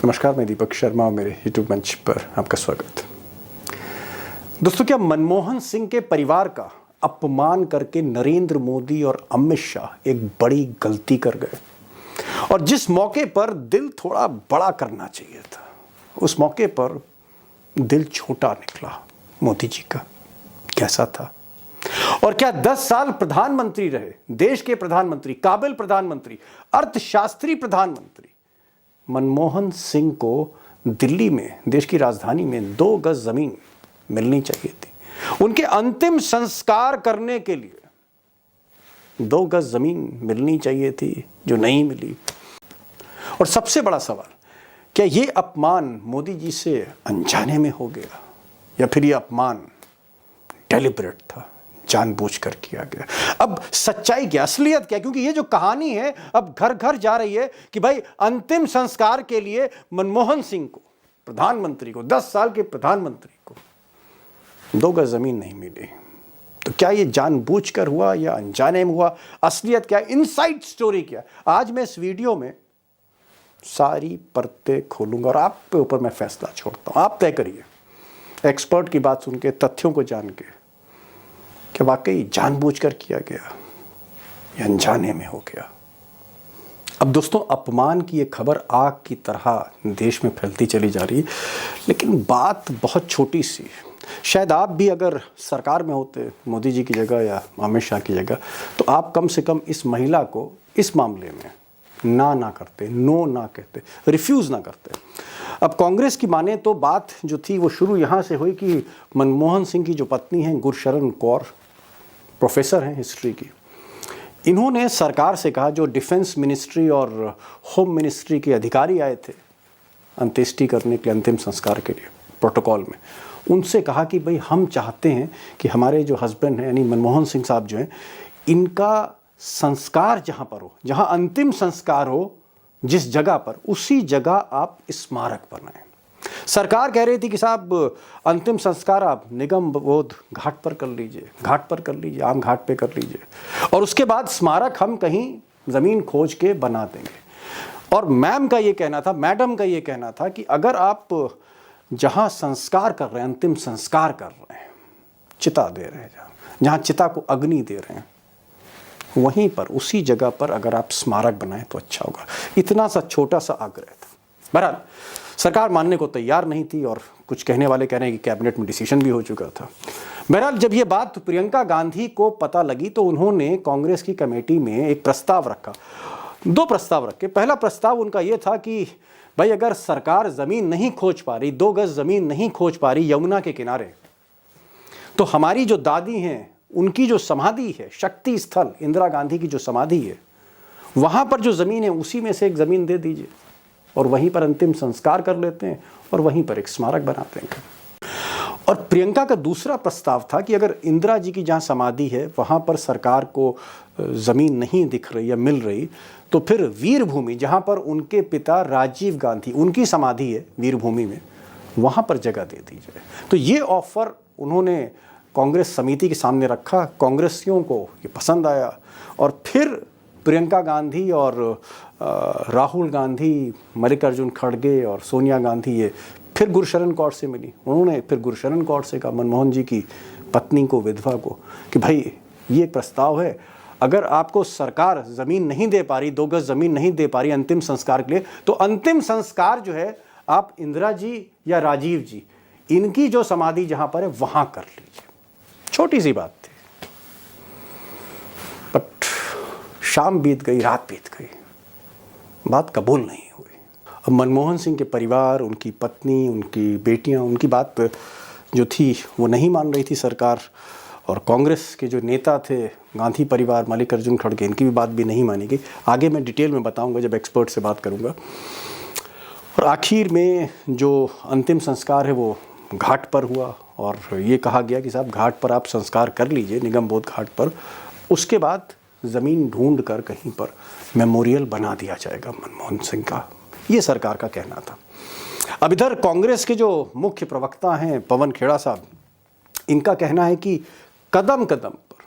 नमस्कार, मैं दीपक शर्मा और मेरे यूट्यूब मंच पर आपका स्वागत। दोस्तों, क्या मनमोहन सिंह के परिवार का अपमान करके नरेंद्र मोदी और अमित शाह एक बड़ी गलती कर गए? और जिस मौके पर दिल थोड़ा बड़ा करना चाहिए था, उस मौके पर दिल छोटा निकला मोदी जी का। कैसा था? और क्या 10 साल प्रधानमंत्री रहे, देश के प्रधानमंत्री, काबिल प्रधानमंत्री, अर्थशास्त्री प्रधानमंत्री मनमोहन सिंह को दिल्ली में, देश की राजधानी में 2 गज जमीन मिलनी चाहिए थी। उनके अंतिम संस्कार करने के लिए 2 गज जमीन मिलनी चाहिए थी, जो नहीं मिली। और सबसे बड़ा सवाल, क्या ये अपमान मोदी जी से अनजाने में हो गया या फिर ये अपमान डेलिब्रेट था, जानबूझकर किया गया? अब सच्चाई क्या, असलियत क्या? क्योंकि ये जो कहानी है अब घर घर जा रही है कि भाई अंतिम संस्कार के लिए मनमोहन सिंह को, प्रधानमंत्री को, 10 साल के प्रधानमंत्री को 2 गज जमीन नहीं मिली। तो क्या ये जानबूझकर हुआ या अनजाने में हुआ? असलियत क्या, इनसाइड स्टोरी क्या? आज मैं इस वीडियो में सारी परतें खोलूंगा और आप पे ऊपर मैं फैसला छोड़ता हूं। आप तय करिए, एक्सपर्ट की बात सुन के, तथ्यों को जान के, क्या वाकई जानबूझकर किया गया या अनजाने में हो गया? अब दोस्तों, अपमान की ये खबर आग की तरह देश में फैलती चली जा रही है, लेकिन बात बहुत छोटी सी। शायद आप भी अगर सरकार में होते, मोदी जी की जगह या अमित शाह की जगह, तो आप कम से कम इस महिला को इस मामले में ना करते, नो ना कहते, रिफ्यूज़ ना करते। अब कांग्रेस की माने तो बात जो थी वो शुरू यहाँ से हुई कि मनमोहन सिंह की जो पत्नी हैं गुरशरण कौर, प्रोफेसर हैं हिस्ट्री की, इन्होंने सरकार से कहा, जो डिफेंस मिनिस्ट्री और होम मिनिस्ट्री के अधिकारी आए थे अंत्येष्टि करने के लिए, अंतिम संस्कार के लिए प्रोटोकॉल में, उनसे कहा कि भाई हम चाहते हैं कि हमारे जो हस्बैंड हैं यानी मनमोहन सिंह साहब जो हैं, इनका संस्कार जहाँ पर हो, जहाँ अंतिम संस्कार हो, जिस जगह पर, उसी जगह आप स्मारक बनाएं। सरकार कह रही थी कि साहब अंतिम संस्कार आप निगम बोध घाट पर कर लीजिए, आम घाट पे कर लीजिए, और उसके बाद स्मारक हम कहीं ज़मीन खोज के बना देंगे। और मैडम का ये कहना था कि अगर आप जहाँ संस्कार कर रहे हैं, अंतिम संस्कार कर रहे हैं, चिता दे रहे हैं, जहाँ चिता को अग्नि दे रहे हैं, वहीं पर, उसी जगह पर अगर आप स्मारक बनाएं तो अच्छा होगा। इतना सा छोटा सा आग्रह था। बहरहाल सरकार मानने को तैयार नहीं थी, और कुछ कहने वाले कह रहे हैं कि कैबिनेट में डिसीजन भी हो चुका था। बहरहाल जब ये बात प्रियंका गांधी को पता लगी तो उन्होंने कांग्रेस की कमेटी में एक प्रस्ताव रखा, 2 प्रस्ताव रखे। पहला प्रस्ताव उनका ये था कि भाई अगर सरकार ज़मीन नहीं खोज पा रही, 2 गज ज़मीन नहीं खोज पा रही यमुना के किनारे, तो हमारी जो दादी हैं उनकी जो समाधि है, शक्ति स्थल इंदिरा गांधी की जो समाधि है, वहाँ पर जो ज़मीन है उसी में से एक ज़मीन दे दीजिए, और वहीं पर अंतिम संस्कार कर लेते हैं और वहीं पर एक स्मारक बनाते हैं। और प्रियंका का दूसरा प्रस्ताव था कि अगर इंदिरा जी की जहाँ समाधि है वहाँ पर सरकार को ज़मीन नहीं दिख रही या मिल रही, तो फिर वीरभूमि, जहाँ पर उनके पिता राजीव गांधी, उनकी समाधि है वीरभूमि में, वहाँ पर जगह दे दी जाए। तो ये ऑफ़र उन्होंने कांग्रेस समिति के सामने रखा। कांग्रेसियों को ये पसंद आया, और फिर प्रियंका गांधी और राहुल गांधी, मल्लिकार्जुन खड़गे और सोनिया गांधी ये फिर गुरशरण कौर से मिली। उन्होंने फिर गुरशरण कौर से कहा, मनमोहन जी की पत्नी को, विधवा को, कि भाई ये प्रस्ताव है, अगर आपको सरकार ज़मीन नहीं दे पा रही, 2 गज ज़मीन नहीं दे पा रही अंतिम संस्कार के लिए, तो अंतिम संस्कार जो है आप इंदिरा जी या राजीव जी, इनकी जो समाधि जहाँ पर है वहाँ कर लीजिए। छोटी सी बात थी, बट शाम बीत गई, रात बीत गई, बात कबूल नहीं हुई। अब मनमोहन सिंह के परिवार, उनकी पत्नी, उनकी बेटियां, उनकी बात जो थी वो नहीं मान रही थी सरकार, और कांग्रेस के जो नेता थे, गांधी परिवार, मल्लिकार्जुन खड़गे, इनकी भी बात भी नहीं मानी गई। आगे मैं डिटेल में बताऊंगा जब एक्सपर्ट से बात करूंगा। और आखिर में जो अंतिम संस्कार है वो घाट पर हुआ, और ये कहा गया कि साहब घाट पर आप संस्कार कर लीजिए, निगम बोध घाट पर, उसके बाद ज़मीन ढूंढ कर कहीं पर मेमोरियल बना दिया जाएगा मनमोहन सिंह का। ये सरकार का कहना था। अब इधर कांग्रेस के जो मुख्य प्रवक्ता हैं पवन खेड़ा साहब, इनका कहना है कि कदम कदम पर,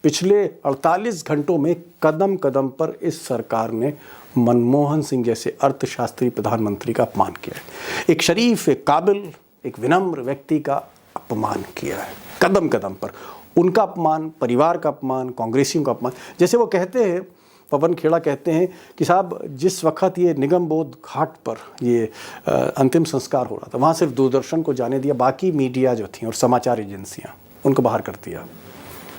पिछले 48 घंटों में कदम कदम पर इस सरकार ने मनमोहन सिंह जैसे अर्थशास्त्री प्रधानमंत्री का अपमान किया है। एक शरीफ, एक काबिल, एक विनम्र व्यक्ति का अपमान किया है कदम कदम पर। उनका अपमान, परिवार का अपमान, कांग्रेसियों का अपमान। जैसे वो कहते हैं, पवन खेड़ा कहते हैं कि साहब जिस वक्त ये निगम बोध घाट पर ये अंतिम संस्कार हो रहा था, वहाँ सिर्फ दूरदर्शन को जाने दिया, बाकी मीडिया जो थी और समाचार एजेंसियाँ उनको बाहर कर दिया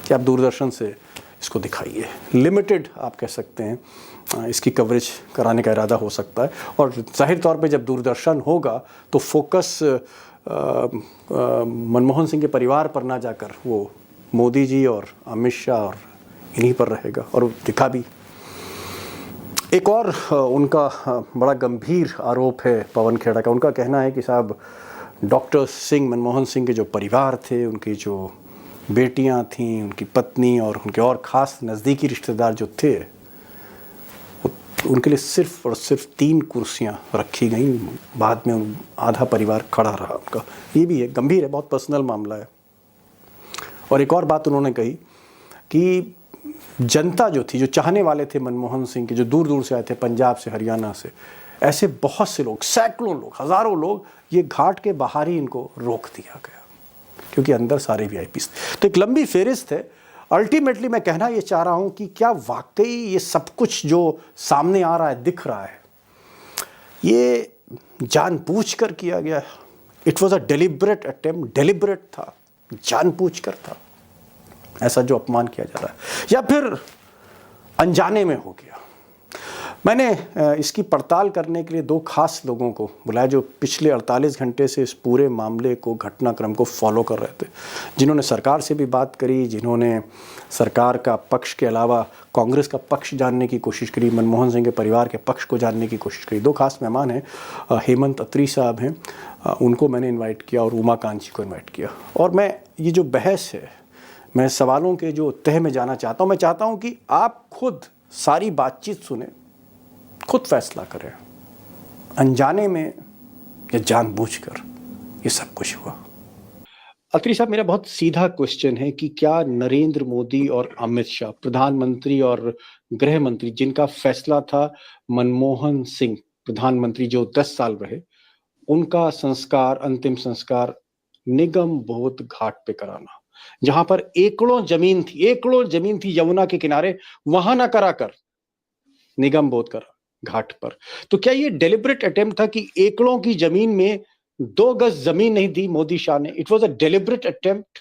कि आप दूरदर्शन से इसको दिखाइए। लिमिटेड आप कह सकते हैं इसकी कवरेज कराने का इरादा हो सकता है। और जाहिर तौर पे जब दूरदर्शन होगा तो फोकस मनमोहन सिंह के परिवार पर ना जाकर वो मोदी जी और अमित शाह और इन्हीं पर रहेगा, और दिखा भी। एक और उनका बड़ा गंभीर आरोप है पवन खेड़ा का। उनका कहना है कि साहब डॉक्टर सिंह, मनमोहन सिंह के जो परिवार थे, उनकी जो बेटियां थीं, उनकी पत्नी और उनके और ख़ास नज़दीकी रिश्तेदार जो थे, उनके लिए सिर्फ और सिर्फ 3 कुर्सियां रखी गई। बाद में आधा परिवार खड़ा रहा उनका। ये भी है, गंभीर है, बहुत पर्सनल मामला है। और एक और बात उन्होंने कही कि जनता जो थी, जो चाहने वाले थे मनमोहन सिंह के, जो दूर दूर से आए थे, पंजाब से, हरियाणा से, ऐसे बहुत से लोग, सैकड़ों लोग, हज़ारों लोग, ये घाट के बाहर ही इनको रोक दिया गया क्योंकि अंदर सारे वीआईपीज़ थे। तो एक लंबी फेरिस्त है। अल्टीमेटली मैं कहना ये चाह रहा हूँ कि क्या वाकई ये सब कुछ जो सामने आ रहा है, दिख रहा है, ये जानबूझकर किया गया है? It was a deliberate attempt, deliberate था, जानबूझकर था ऐसा जो अपमान किया जा रहा है, या फिर अनजाने में हो गया? मैंने इसकी पड़ताल करने के लिए 2 खास लोगों को बुलाया जो पिछले 48 घंटे से इस पूरे मामले को, घटनाक्रम को फॉलो कर रहे थे, जिन्होंने सरकार से भी बात करी, जिन्होंने सरकार का पक्ष के अलावा कांग्रेस का पक्ष जानने की कोशिश करी, मनमोहन सिंह के परिवार के पक्ष को जानने की कोशिश करी। 2 खास मेहमान हैं, हेमंत अत्री साहब हैं, उनको मैंने इन्वाइट किया, और उमाकांत जी को इन्वाइट किया। और मैं ये जो बहस है, मैं सवालों के जो तह में जाना चाहता हूँ। मैं चाहता हूँ कि आप खुद सारी बातचीत सुने, खुद फैसला करें, अनजाने में या जानबूझकर ये सब कुछ हुआ। अत्री साहब, मेरा बहुत सीधा क्वेश्चन है कि क्या नरेंद्र मोदी और अमित शाह, प्रधानमंत्री और गृह मंत्री, जिनका फैसला था मनमोहन सिंह प्रधानमंत्री जो 10 साल रहे, उनका संस्कार, अंतिम संस्कार निगम बोध घाट पे कराना, जहां पर एकड़ों जमीन थी यमुना के किनारे, वहां ना कराकर निगम बोध करा घाट पर, तो क्या ये डेलिब्रेट अटेम्प्ट था कि एकड़ों की जमीन में 2 गज जमीन नहीं दी मोदी शाह ने? It was a deliberate attempt.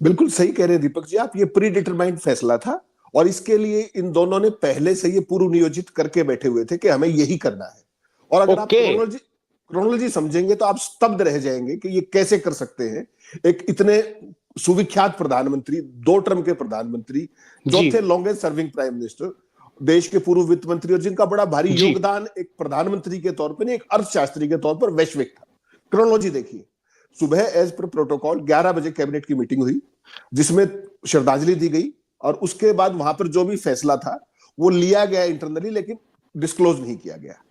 बिल्कुल सही कह रहे हैं दीपक जी आप, ये प्री डिटरमाइंड फैसला था, और इसके लिए इन दोनों ने पहले से ये पूर्व नियोजित करके बैठे हुए थे कि हमें यही करना है। और अगर आप क्रोनोलॉजी समझेंगे तो आप स्तब्ध रह जाएंगे कि ये कैसे कर सकते हैं। एक इतने सुविख्यात प्रधानमंत्री, 2 टर्म के प्रधानमंत्री, चौथे लॉन्गेस्ट सर्विंग प्राइम मिनिस्टर, देश के पूर्व वित्त मंत्री, और जिनका बड़ा भारी योगदान एक प्रधानमंत्री के तौर पर नहीं, एक अर्थशास्त्री के तौर पर वैश्विक था। क्रोनोलॉजी देखिए, सुबह एज पर प्रोटोकॉल 11 बजे कैबिनेट की मीटिंग हुई, जिसमें श्रद्धांजलि दी गई, और उसके बाद वहां पर जो भी फैसला था वो लिया गया इंटरनली, लेकिन डिस्क्लोज नहीं किया गया।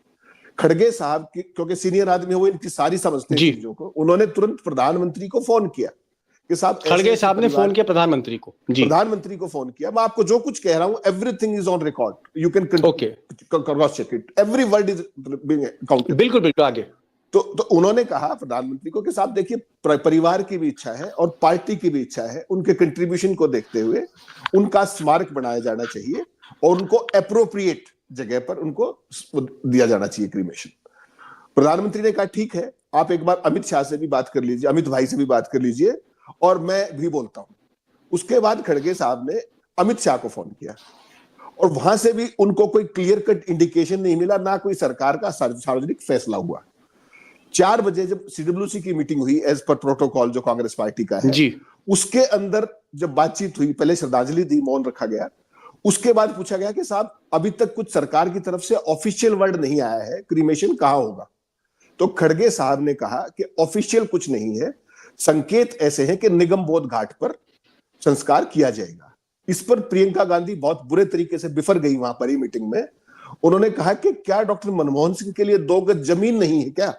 खड़गे साहब की, क्योंकि सीनियर आदमी हो, इनकी सारी समझते हैं चीजों को, उन्होंने तुरंत प्रधानमंत्री को फोन किया कि साहब, खड़गे साहब ने फोन किया प्रधानमंत्री को, प्रधानमंत्री को फोन किया। मैं आपको जो कुछ कह रहा हूं, everything is on record, you can cross check it, every word is being counted. बिल्कुल आगे। तो उन्होंने कहा प्रधानमंत्री को कि साहब देखिए, परिवार की भी इच्छा है और पार्टी की भी इच्छा है, उनके कंट्रीब्यूशन को देखते हुए उनका स्मारक बनाया जाना चाहिए और उनको अप्रोप्रिएट जगह पर उनको दिया जाना चाहिए क्रीमेशन। प्रधानमंत्री ने कहा ठीक है, आप एक बार अमित शाह से भी बात कर लीजिए, अमित भाई से भी बात कर लीजिए, और मैं भी बोलता हूं। उसके बाद खड़गे साहब ने अमित शाह को फोन किया, और वहां से भी उनको कोई क्लियर कट इंडिकेशन नहीं मिला, ना कोई सरकार का सार्वजनिक फैसला हुआ। 4 बजे जब सीडब्ल्यूसी की मीटिंग हुई एज पर प्रोटोकॉल जो कांग्रेस पार्टी का है जी, उसके अंदर जब बातचीत हुई, पहले श्रद्धांजलि दी, मौन रखा गया, उसके बाद पूछा गया कि साहब अभी तक कुछ सरकार की तरफ से ऑफिशियल वर्ड नहीं आया है, क्रीमेशन कहां होगा? तो खड़गे साहब ने कहा कि ऑफिशियल कुछ नहीं है, संकेत ऐसे हैं कि निगम बोध घाट पर संस्कार किया जाएगा। इस पर प्रियंका गांधी बहुत बुरे तरीके से बिफर गई वहां पर ही मीटिंग में। उन्होंने कहा कि क्या डॉक्टर मनमोहन सिंह के लिए 2 गज जमीन नहीं है क्या?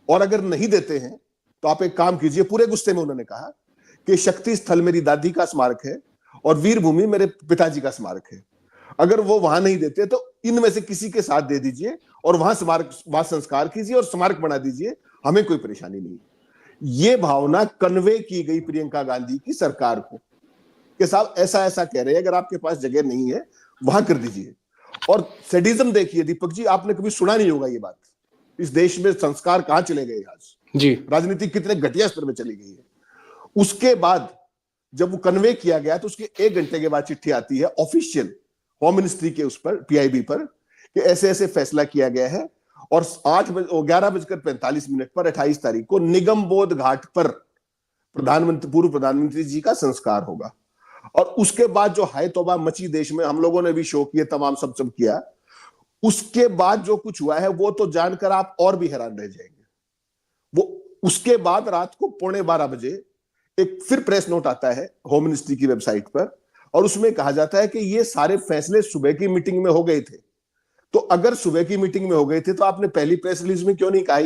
और अगर नहीं देते हैं तो आप एक काम कीजिए, पूरे गुस्से में उन्होंने कहा कि शक्ति स्थल मेरी दादी का स्मारक है और वीर भूमि मेरे पिताजी का स्मारक है, अगर वो वहां नहीं देते तो इनमें से किसी के साथ दे दीजिए और वहां संस्कार कीजिए और स्मारक बना दीजिए, हमें कोई परेशानी नहीं। ये भावना कन्वे की गई प्रियंका गांधी की सरकार को कि साहब ऐसा ऐसा कह रहे हैं, अगर आपके पास जगह नहीं है वहां कर दीजिए। और सैडिज्म देखिए दीपक जी, आपने कभी सुना नहीं होगा ये बात। इस देश में संस्कार कहां चले गए आज जी, राजनीति कितने घटिया स्तर में चली गई है। उसके बाद जब वो कन्वे किया गया तो उसके 1 घंटे के बाद चिट्ठी आती है ऑफिशियल होम मिनिस्ट्री के उस पर, पीआईबी पर, कि ऐसे ऐसे फैसला किया गया है और 11:45 पर 28 तारीख को निगमबोध घाट पर पूर्व प्रधानमंत्री जी का संस्कार होगा। और उसके बाद जो हाय तौबा मची देश में, हम लोगों ने भी शो किए, तमाम सब किया। उसके बाद जो कुछ हुआ है वो तो जानकर आप और भी हैरान रह जाएंगे। वो उसके बाद रात को 11:15 बजे एक फिर प्रेस नोट आता है होम मिनिस्ट्री की वेबसाइट पर, और उसमें कहा जाता है कि ये सारे फैसले सुबह की मीटिंग में हो गए थे। तो अगर सुबह की मीटिंग में हो गए थे तो आपने पहली प्रेस रिलीज में क्यों नहीं कहा?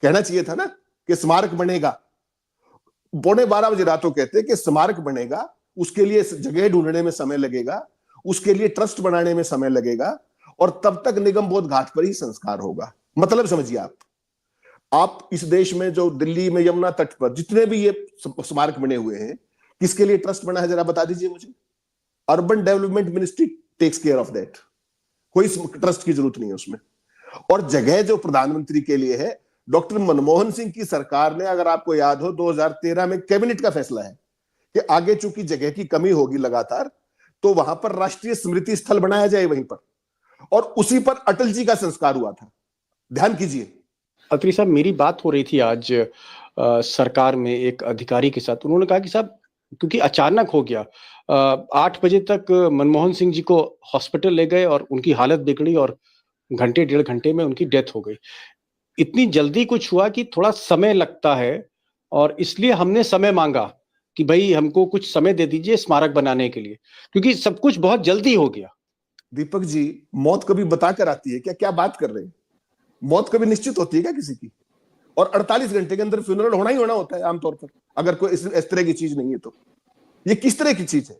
कहना चाहिए था ना कि स्मारक बनेगा। 11:15 बजे रातों कहते हैं कि स्मारक बनेगा, उसके लिए जगह ढूंढने में समय लगेगा, उसके लिए ट्रस्ट बनाने में समय लगेगा, और तब तक निगमबोध घाट पर ही संस्कार होगा। मतलब समझिए आप इस देश में जो दिल्ली में यमुना तट पर जितने भी ये स्मारक बने हुए हैं, किसके लिए ट्रस्ट बना है जरा बता दीजिए मुझे। Urban development ministry takes care of that, कोई ट्रस्ट की जरूरत नहीं है उसमें। और जगह जो प्रधानमंत्री के लिए है, डॉक्टर मनमोहन सिंह की सरकार ने, अगर आपको याद हो, 2013 में कैबिनेट का फैसला है कि आगे चूंकि जगह की कमी होगी लगातार, तो वहां पर राष्ट्रीय स्मृति स्थल बनाया जाए वहीं पर, और उसी पर अटल जी का संस्कार हुआ था। ध्यान कीजिए। अत्री साहब, मेरी बात हो रही थी आज सरकार में एक अधिकारी के साथ। उन्होंने कहा कि साहब, क्योंकि अचानक हो गया, 8 बजे तक मनमोहन सिंह जी को हॉस्पिटल ले गए और उनकी हालत बिगड़ी और घंटे 1.5 घंटे में उनकी डेथ हो गई। इतनी जल्दी कुछ हुआ कि थोड़ा समय लगता है, और इसलिए हमने समय मांगा कि भाई हमको कुछ समय दे दीजिए स्मारक बनाने के लिए, क्योंकि सब कुछ बहुत जल्दी हो गया। दीपक जी, मौत कभी बताकर आती है क्या? क्या बात कर रहे हैं? मौत कभी निश्चित होती है क्या किसी की? और 48 घंटे के अंदर फ्यूनरल होना ही होना होता है आमतौर पर, अगर कोई इस तरह की चीज नहीं है तो। ये किस तरह की चीज है?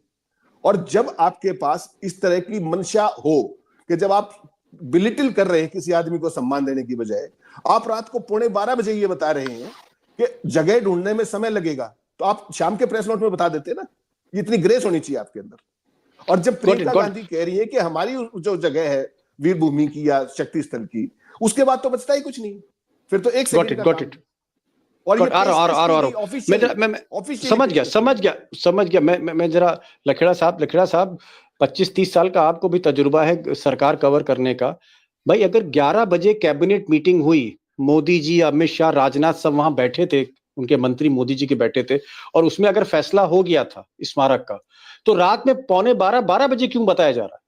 और जब आपके पास इस तरह की मंशा हो कि जब आप बिलिटिल कर रहे हैं किसी आदमी को सम्मान देने की बजाय, आप रात को 11:15 बजे ये बता रहे हैं कि जगह ढूंढने में समय लगेगा, तो आप शाम के प्रेस नोट में बता देते ना। ये इतनी ग्रेस होनी चाहिए आपके अंदर। और जब प्रियंका गांधी कह रही है कि हमारी जो जगह है वीर भूमि की या शक्ति स्थल की, उसके बाद तो बचता ही कुछ नहीं, फिर तो एक सेकंड का काम। और मैं समझ गया। मैं जरा लखेड़ा साहब 25-30 साल का आपको भी तजुर्बा है सरकार कवर करने का। भाई, अगर 11 बजे कैबिनेट मीटिंग हुई, मोदी जी, अमित शाह, राजनाथ सब वहां बैठे थे, उनके मंत्री मोदी जी के बैठे थे, और उसमें अगर फैसला हो गया था स्मारक का, तो रात में 11:45 बजे क्यों बताया जा रहा है?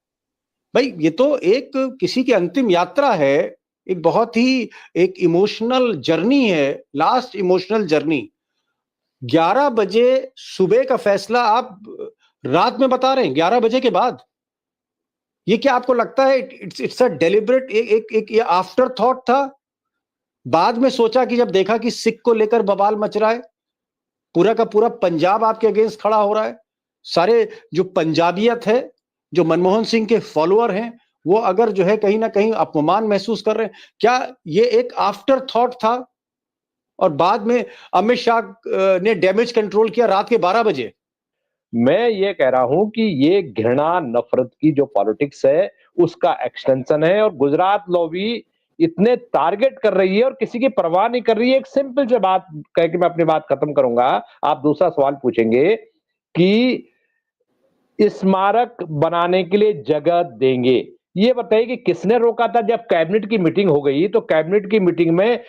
भाई, ये तो एक किसी की अंतिम यात्रा है, एक बहुत ही एक इमोशनल जर्नी है, लास्ट इमोशनल जर्नी। 11 बजे सुबह का फैसला आप रात में बता रहे हैं, 11 बजे के बाद। ये क्या आपको लगता है इट्स अ डेलिबरेट, एक ये आफ्टर थॉट था? बाद में सोचा कि जब देखा कि सिख को लेकर बवाल मच रहा है, पूरा का पूरा पंजाब आपके अगेंस्ट खड़ा हो रहा है, सारे जो पंजाबियत है, जो मनमोहन सिंह के फॉलोअर हैं, वो अगर जो है कहीं ना कहीं अपमान महसूस कर रहे हैं, क्या ये एक आफ्टर थॉट था? और बाद में अमित शाह ने डैमेज कंट्रोल किया रात के 12 बजे। मैं ये कह रहा हूं कि ये घृणा नफरत की जो पॉलिटिक्स है उसका एक्सटेंशन है, और गुजरात लॉबी इतने टारगेट कर रही है और किसी की परवाह नहीं कर रही है। एक सिंपल सी बात कह के मैं अपनी बात खत्म करूंगा, आप दूसरा सवाल पूछेंगे कि स्मारक बनाने के लिए जगह देंगे। ये बताइए कि किसने रोका था? जब कैबिनेट की मीटिंग हो गई तो कैबिनेट की मीटिंग में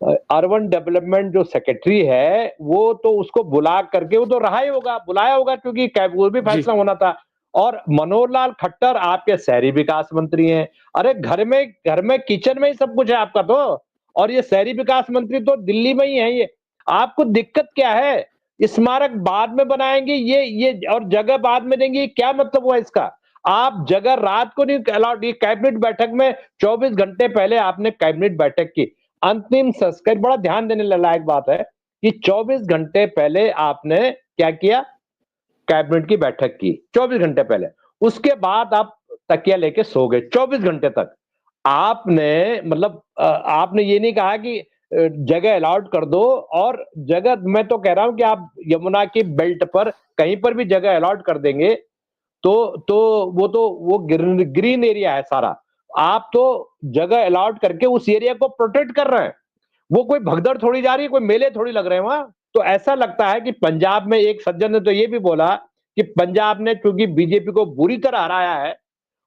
अर्बन डेवलपमेंट जो सेक्रेटरी है वो तो उसको बुला करके, वो तो रहा ही होगा, बुलाया होगा, क्योंकि वो भी फैसला होना था। और मनोहर लाल खट्टर आपके शहरी विकास मंत्री हैं। अरे घर में किचन में ही सब कुछ है आपका तो, और ये शहरी विकास मंत्री तो दिल्ली में ही है। ये आपको दिक्कत क्या है? स्मारक बाद में बनाएंगे ये और जगह बाद में देंगे, क्या मतलब हुआ इसका? आप जगह रात को नहीं अलाउड। ये कैबिनेट बैठक में 24 घंटे पहले आपने कैबिनेट बैठक की अंतिम संस्कार, बड़ा ध्यान देने लायक बात है कि 24 घंटे पहले आपने क्या किया? कैबिनेट की बैठक की 24 घंटे पहले। उसके बाद आप तकिया लेके सो गए 24 घंटे तक। आपने मतलब आपने ये नहीं कहा कि जगह अलॉट कर दो, और जगह मैं तो कह रहा हूं कि आप यमुना की बेल्ट पर कहीं पर भी जगह अलॉट कर देंगे तो वो ग्रीन एरिया है सारा। आप तो जगह अलॉट करके उस एरिया को प्रोटेक्ट कर रहे हैं। वो कोई भगदड़ थोड़ी जा रही है, कोई मेले थोड़ी लग रहे हैं वहां। तो ऐसा लगता है कि पंजाब में एक सज्जन ने तो ये भी बोला कि पंजाब ने चूंकि बीजेपी को बुरी तरह हराया है,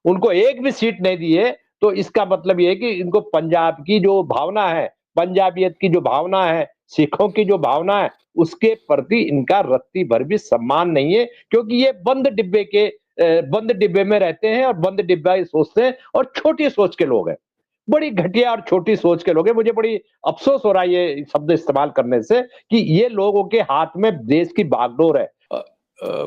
उनको एक भी सीट नहीं दी है, तो इसका मतलब ये है कि इनको पंजाब की जो भावना है, पंजाबियत की जो भावना है, सिखों की जो भावना है, उसके प्रति इनका रत्ती भर भी सम्मान नहीं है, क्योंकि ये बंद डिब्बे में रहते हैं और बंद डिब्बा ही सोचते हैं, और छोटी सोच के लोग हैं। बड़ी घटिया और छोटी सोच के लोग हैं। मुझे बड़ी अफसोस हो रहा है ये शब्द इस्तेमाल करने से कि ये लोगों के हाथ में देश की बागडोर है।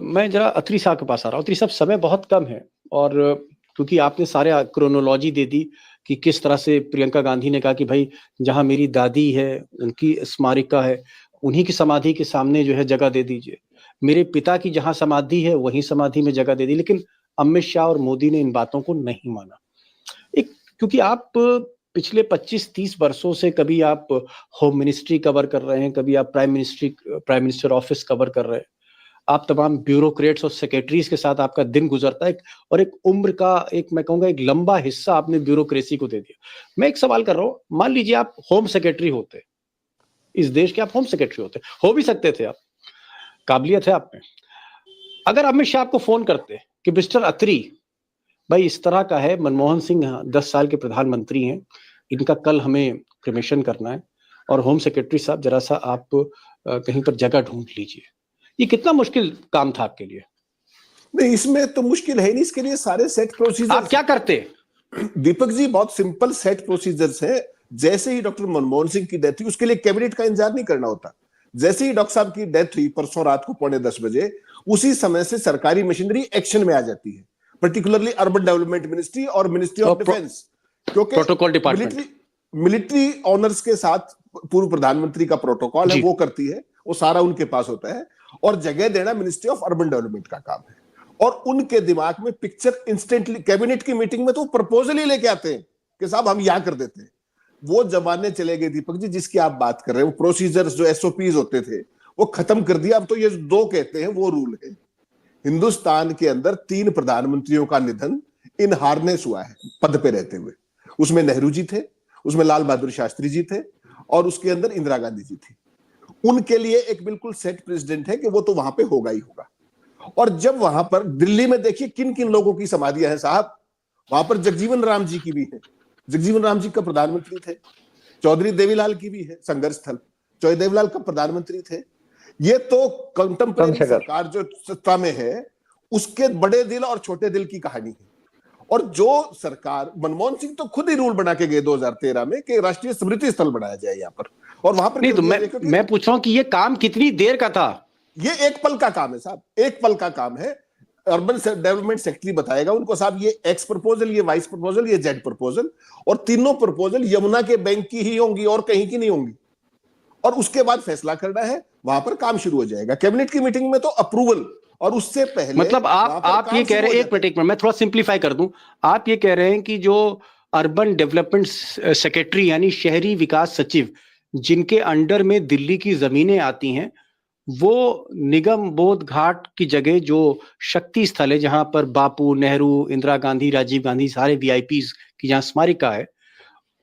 मैं जरा अत्री साहब के पास आ रहा हूँ। अत्री साहब, समय बहुत कम है और क्योंकि आपने सारे क्रोनोलॉजी दे दी कि किस तरह से प्रियंका गांधी ने कहा कि भाई जहां मेरी दादी है उनकी स्मारिका है, उन्हीं की समाधि के सामने जो है जगह दे दीजिए, मेरे पिता की जहां समाधि है वहीं समाधि में जगह दे दी। लेकिन अमित शाह और मोदी ने इन बातों को नहीं माना। एक, क्योंकि आप पिछले 25-30 वर्षों से कभी आप होम मिनिस्ट्री कवर कर रहे हैं, कभी आप प्राइम मिनिस्टर ऑफिस कवर कर रहे हैं, आप तमाम ब्यूरोक्रेट्स और सेक्रेटरीज के साथ आपका दिन गुजरता है, और एक उम्र का मैं कहूंगा एक लंबा हिस्सा आपने ब्यूरोक्रेसी को दे दिया। मैं एक सवाल कर रहा हूं, मान लीजिए आप होम सेक्रेटरी होते, इस देश के आप होम सेक्रेटरी होते, हो भी सकते थे आप, काबिलियत है आप में। अगर अमित शाह आपको फोन करते कि मिस्टर अत्री भाई इस तरह का है, मनमोहन सिंह 10 साल के प्रधानमंत्री हैं, इनका कल हमें क्रिमेशन करना है, और होम सेक्रेटरी साहब जरा सा आप कहीं पर जगह ढूंढ लीजिए, ये कितना मुश्किल काम था आपके लिए? नहीं, इसमें तो मुश्किल है नहीं, इसके लिए सारे सेट प्रोसीजर। आप क्या करते? दीपक जी, बहुत सिंपल सेट प्रोसीजर्स है। जैसे ही डॉक्टर मनमोहन सिंह की डेथ हुई, उसके लिए कैबिनेट का इंतजार नहीं करना होता। जैसे ही डॉक्टर साहब की डेथ हुई परसों रात को 9:45 बजे, उसी समय से सरकारी मशीनरी एक्शन में आ जाती है, पर्टिकुलरली अर्बन डेवलपमेंट मिनिस्ट्री और मिनिस्ट्री ऑफ डिफेंस, क्योंकि प्रोटोकॉल डिपार्टमेंट मिलिट्री ऑनर्स के साथ पूर्व प्रधानमंत्री का प्रोटोकॉल है, वो करती है, वो सारा उनके पास होता है, और जगह देना मिनिस्ट्री ऑफ अर्बन डेवलपमेंट का काम है। और उनके दिमाग में पिक्चर इंस्टेंटली, कैबिनेट की मीटिंग में तो प्रपोजल ही लेके आते हैं कि साहब हम यहां कर देते हैं। वो जमाने चले गए दीपक जी जिसकी आप बात कर रहे हैं, वो प्रोसीजर्स जो एसओपीज होते थे वो खत्म कर दिया। अब तो ये 2 कहते हैं वो रूल है। हिंदुस्तान के अंदर 3 प्रधानमंत्रियों का निधन इन हार्नेस हुआ है पद पे रहते हुए। उसमें नेहरू जी थे, उसमें लाल बहादुर शास्त्री जी थे, और उसके अंदर इंदिरा गांधी जी थी। उनके लिए एक बिल्कुल सेट प्रेसिडेंट है कि वो तो वहां पे होगा ही होगा। और जब वहां पर दिल्ली में देखिए किन किन लोगों की समाधियां हैं साहब, वहां पर जगजीवन राम जी की भी है, जगजीवन राम जी का प्रधानमंत्री थे। चौधरी देवीलाल की भी है, संघर्ष स्थल, चौधरी देवीलाल का प्रधानमंत्री थे। ये तो कंटेम्परेरी सरकार जो सत्ता में है उसके बड़े दिल और छोटे दिल की कहानी है। और जो सरकार, मनमोहन सिंह तो खुद ही रूल बना के गए 2013 में कि राष्ट्रीय स्मृति स्थल बनाया जाए यहाँ पर, और वहां पर नहीं, तो मैं पूछ रहा हूं कि ये काम कितनी देर का था? ये एक पल का काम है साहब, एक पल का काम है। अर्बन डेवलपमेंट सेक्रेटरी बताएगा उनको साहब ये एक्स प्रपोजल, ये वाइस प्रपोजल, ये जेड प्रपोजल, और तीनों प्रपोजल यमुना के बैंक की ही होंगी और कहीं की नहीं होंगी। और उसके बाद फैसला करना है, वहां पर काम शुरू हो जाएगा। कैबिनेट की मीटिंग में तो अप्रूवल, और उससे पहले मतलब आप ये कह रहे हैं, एक मिनट में मैं थोड़ा सिंप्लीफाई कर दूं, आप ये कह रहे हैं कि जो अर्बन डेवलपमेंट सेक्रेटरी यानी शहरी विकास सचिव जिनके अंडर में दिल्ली की जमीनें आती हैं, वो निगम बोध घाट की जगह जो शक्ति स्थल है जहां पर बापू, नेहरू, इंदिरा गांधी, राजीव गांधी सारे वीआईपीज की जहां स्मारिका है,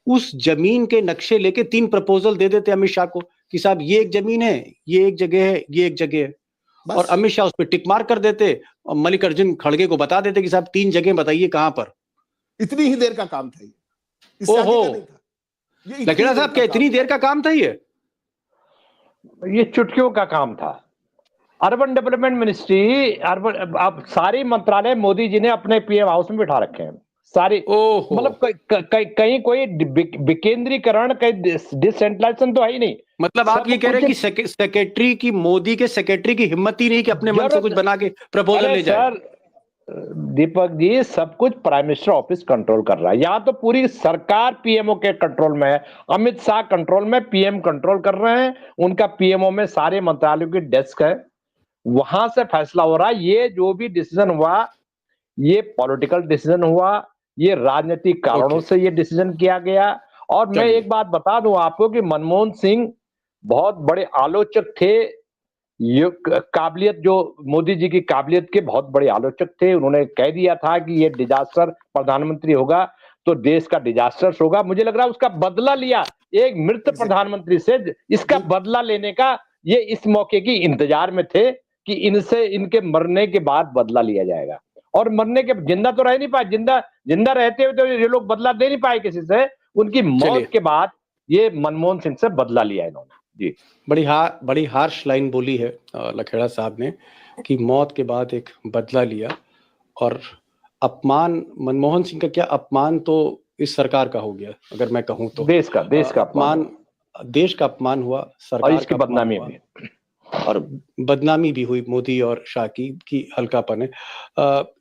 उस जमीन के नक्शे लेके 3 प्रपोजल दे देते अमित शाह को कि साहब ये एक जमीन है, ये एक जगह है, ये एक जगह है, और अमित शाह उस पर टिक मार्क कर देते और मल्लिकार्जुन खड़गे को बता देते कि साहब 3 जगह बताइए कहां पर। इतनी ही देर का काम था ये, इससे आगे का नहीं था। लकीड़ा साहब क्या इतनी देर का काम था ये चुटकियों का काम था। अर्बन डेवलपमेंट मिनिस्ट्री, अर्बन, अब सारी मंत्रालय मोदी जी ने अपने पीएम हाउस में बिठा रखे हैं सारी। मतलब कहीं कोई विकेंद्रीकरण, कहीं डिसेंट्रलाइजेशन तो है ही नहीं। मतलब आप ये कह रहे हैं कि सेक्रेटरी की, मोदी के सेक्रेटरी की हिम्मत ही नहीं कि अपने मन से कुछ बना के प्रपोजल ले जाए। दीपक जी, सब कुछ प्राइम मिनिस्टर ऑफिस कंट्रोल कर रहा है। यहाँ तो पूरी सरकार पीएमओ के कंट्रोल में है, अमित शाह कंट्रोल में, पीएम कंट्रोल कर रहे हैं, उनका पीएमओ में सारे मंत्रालयों की डेस्क है, वहां से फैसला हो रहा है। ये जो भी डिसीजन हुआ, ये पॉलिटिकल डिसीजन हुआ, ये राजनीतिक कारणों से ये डिसीजन किया गया। और मैं एक बात बता दूं आपको कि मनमोहन सिंह बहुत बड़े आलोचक थे, ये काबिलियत जो मोदी जी की काबिलियत के बहुत बड़े आलोचक थे। उन्होंने कह दिया था कि ये डिजास्टर प्रधानमंत्री होगा तो देश का डिजास्टर होगा। मुझे लग रहा है उसका बदला लिया एक मृत प्रधानमंत्री से, इसका बदला लेने का ये इस मौके की इंतजार में थे कि इनसे इनके मरने के बाद बदला लिया जाएगा। और मरने के जिंदा तो रह नहीं पाए, जिंदा रहते हुए तो ये लोग बदला दे नहीं पाए किसी से। उनकी मौत के बाद ये मनमोहन सिंह से बदला लिया इन्होंने। जी, बड़ी हार्श लाइन बोली है लखेड़ा साहब ने कि मौत के बाद एक बदला लिया। और अपमान, मनमोहन सिंह का क्या अपमान तो इस सरकार का हो गया, अगर मैं कहूं तो देश का अपमान, देश का अपमान हुआ, सरकार और इसकी बदनामी भी, और बदनामी भी हुई मोदी और शाह की हल्कापन है।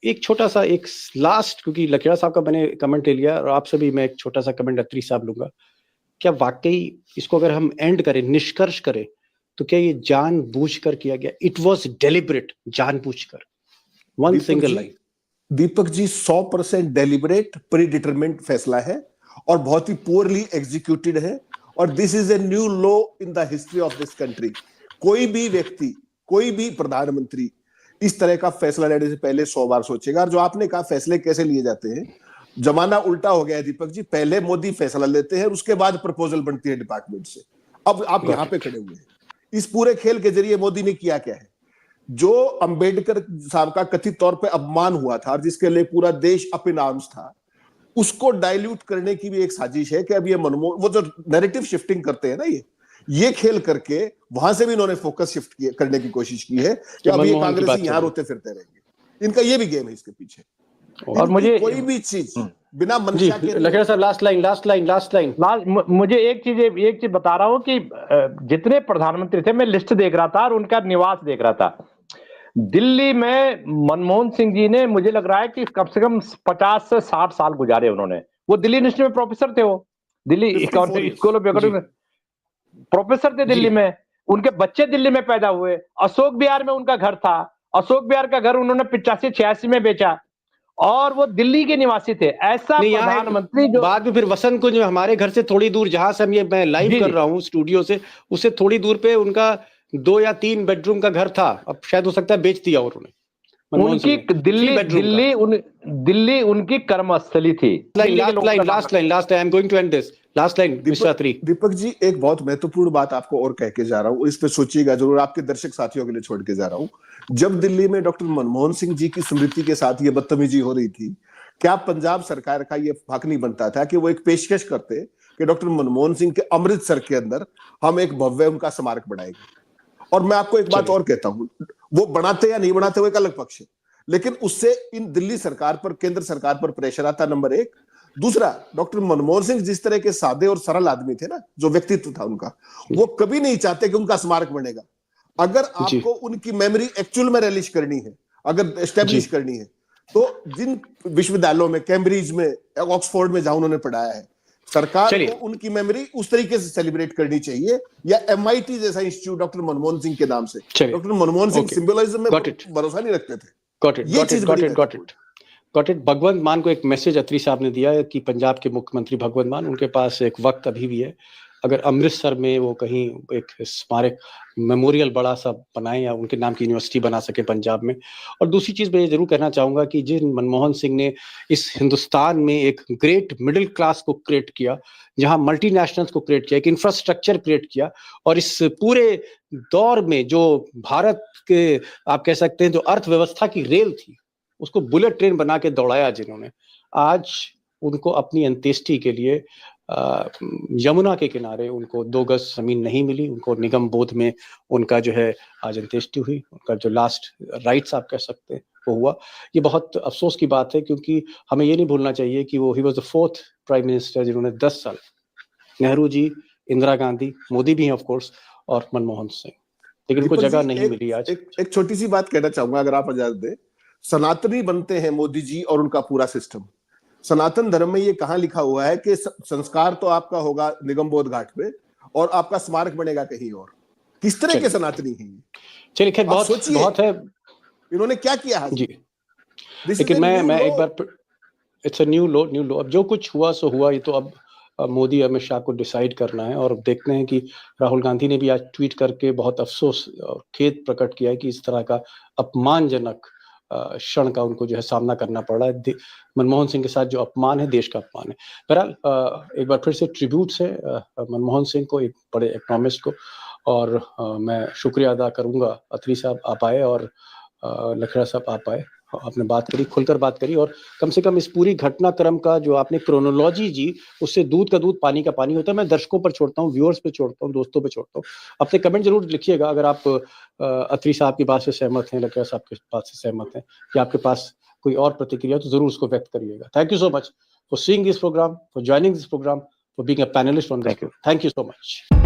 एक छोटा सा एक लास्ट, क्योंकि लखेड़ा साहब का मैंने कमेंट ले लिया और आपसे भी मैं एक छोटा सा कमेंट अत्री साहब लूंगा। क्या वाकई इसको अगर हम एंड करें, निष्कर्ष करें, तो क्या ये जानबूझकर किया गया? इट वॉज डेलिबरेट, जानबूझकर। One single line. Deepak ji 100% deliberate predetermined फैसला है और बहुत ही पुअरली एग्जीक्यूटेड है। और this is a new law in the history of this country. कोई भी व्यक्ति, कोई भी प्रधानमंत्री इस तरह का फैसला लेने से पहले 100 बार सोचेगा। और जो आपने कहा फैसले कैसे लिए जाते हैं, जमाना उल्टा हो गया है दीपक जी। पहले मोदी फैसला लेते हैं, उसके बाद प्रपोजल बनती है डिपार्टमेंट से। अब आप यहां पे खड़े हुए हैं। इस पूरे खेल के जरिए मोदी ने किया क्या है? जो अंबेडकर साहब का कथित तौर पे अपमान हुआ था और जिसके लिए पूरा देश अप इन आर्म्स था, उसको डाइल्यूट करने की भी एक साजिश है कि अब ये वो जो नैरेटिव शिफ्टिंग करते हैं ना, ये खेल करके वहां से भी इन्होंने फोकस शिफ्ट करने की कोशिश की है कि अब ये कांग्रेसी यहां रोते फिरते रहेंगे। इनका ये भी गेम है इसके पीछे। और मुझे कोई भी चीज बिना मंशा के, लखेड़ा सर लास्ट लाइन। मुझे एक चीज बता रहा हूं कि जितने प्रधानमंत्री थे, मैं लिस्ट देख रहा था और उनका निवास देख रहा था दिल्ली में। मनमोहन सिंह जी ने, मुझे लग रहा है कि कम से कम 50 से 60 साल गुजारे उन्होंने। वो दिल्ली यूनिवर्सिटी में प्रोफेसर थे, वो Delhi school of economics professor थे दिल्ली में। उनके बच्चे दिल्ली में पैदा हुए। अशोक विहार में उनका घर था। अशोक विहार का घर उन्होंने 85-86 में बेचा और वो दिल्ली के निवासी थे। ऐसा प्रधानमंत्री जो बाद में फिर वसंत कुंज में हमारे घर से थोड़ी दूर, जहां से मैं लाइव कर रहा हूं स्टूडियो से, उससे थोड़ी दूर पे उनका 2 या 3 बेडरूम का घर था। अब शायद हो सकता है बेच दिया उन्होंने। उनकी दिल्ली उनकी कर्मस्थली थी। Last line I am going to end this. Last line mister Atri. Deepak ji एक बहुत महत्वपूर्ण बात आपको और कह के जा रहा हूं, इस पे सोचिएगा जरूर, आपके दर्शक साथियों के लिए छोड़ के जा रहा हूं। जब दिल्ली में डॉक्टर मनमोहन सिंह जी की स्मृति के साथ ये बदतमीजी हो रही थी, क्या पंजाब सरकार का ये हक नहीं बनता था कि वो एक पेशकश करते कि डॉक्टर मनमोहन सिंह के अमृतसर के अंदर हम एक भव्य उनका स्मारक बनाएंगे? और मैं आपको एक बात और कहता हूं, वो बनाते या नहीं बनाते वो एक अलग पक्ष है, लेकिन उससे इन दिल्ली सरकार पर, केंद्र सरकार पर प्रेशर आता, नंबर एक। दूसरा, डॉक्टर मनमोहन सिंह जिस तरह के सादे और सरल आदमी थे ना, जो व्यक्तित्व था उनका, वो कभी नहीं चाहते कि उनका स्मारक बनेगा। अगर आपको उनकी मेमोरी एक्चुअल में रिलीज करनी है, अगर एस्टेब्लिश करनी है, तो जिन विश्वविद्यालयों में, कैम्ब्रिज में, ऑक्सफोर्ड में जहां उन्होंने पढ़ाया है, सरकार को उनकी मेमोरी उस तरीके से सेलिब्रेट करनी चाहिए। या MIT जैसा इंस्टीट्यूट डॉक्टर मनमोहन सिंह के नाम से, डॉक्टर मनमोहन सिंह सिंबोलिज्म में भरोसा नहीं रखते थे। Got it. भगवंत मान को एक मैसेज अत्री साहब ने दिया है कि पंजाब के मुख्यमंत्री भगवंत मान, उनके पास एक वक्त अभी भी है, अगर अमृतसर में वो कहीं एक स्मारक मेमोरियल बड़ा सा बनाए या उनके नाम की यूनिवर्सिटी बना सके पंजाब में। और दूसरी चीज मैं ये जरूर कहना चाहूंगा कि जिन मनमोहन सिंह ने इस हिंदुस्तान में एक ग्रेट मिडिल क्लास को क्रिएट किया, जहां मल्टीनेशनल्स को क्रिएट किया, एक इंफ्रास्ट्रक्चर क्रिएट किया, और इस पूरे दौर में जो भारत के आप कह सकते हैं जो अर्थव्यवस्था की रेल थी, उसको बुलेट ट्रेन बना के दौड़ाया जिन्होंने, आज उनको अपनी अंत्येष्टि के लिए यमुना के किनारे उनको 2 गज जमीन नहीं मिली। उनको निगम बोध में उनका जो है आज अंत्येष्टि हुई, उनका जो लास्ट राइट्स आप कह सकते हैं वो हुआ। ये बहुत अफसोस की बात है, क्योंकि हमें ये नहीं भूलना चाहिए कि वो he was the 4th prime minister जिन्होंने 10 साल, नेहरू जी, इंदिरा गांधी, मोदी भी हैं ऑफ कोर्स, और मनमोहन सिंह, लेकिन उनको जगह नहीं मिली आज। एक छोटी सी बात कहना चाहूंगा अगर आप इजाजत दें। सनातनी बनते हैं मोदी जी और उनका पूरा सिस्टम। सनातन धर्म में ये कहां लिखा हुआ है कि संस्कार तो आपका होगा निगम बोध घाट पे और आपका स्मारक बनेगा कहीं और? किस तरह के सनातनी हैं ये? चलिए खैर बहुत है। इन्होंने क्या किया है जी। This is लेकिन a मैं new एक law. Bar, it's a new law. अब जो कुछ हुआ सो हुआ, ये तो अब मोदी अमित शाह को डिसाइड करना है। और अब देखते हैं कि राहुल गांधी ने भी आज ट्वीट करके बहुत अफसोस और खेद प्रकट किया है कि इस तरह का अपमानजनक क्षण का उनको जो है सामना करना पड़ रहा है। मनमोहन सिंह के साथ जो अपमान है, देश का अपमान है। बहरहाल एक बार फिर से ट्रिब्यूट्स है मनमोहन सिंह को, एक बड़े इकोनॉमिस्ट को। और मैं शुक्रिया अदा करूंगा, अत्री साहब आप आए और लखेड़ा साहब आप आए, आपने बात करी, खुलकर बात करी। और कम से कम इस पूरी घटनाक्रम का जो आपने क्रोनोलॉजी जी, उससे दूध का दूध पानी का पानी होता है। मैं दर्शकों पर छोड़ता हूँ, व्यूअर्स पे छोड़ता हूँ, दोस्तों पे छोड़ता हूँ। अपने कमेंट जरूर लिखिएगा अगर आप अत्री साहब की बात से सहमत हैं, लखेड़ा साहब की बात से सहमत हैं, कि आपके पास कोई और प्रतिक्रिया, तो जरूर उसको व्यक्त करिएगा। Thank you so much for seeing this programme, for joining this programme, for being a panelist on this. Thank you so much.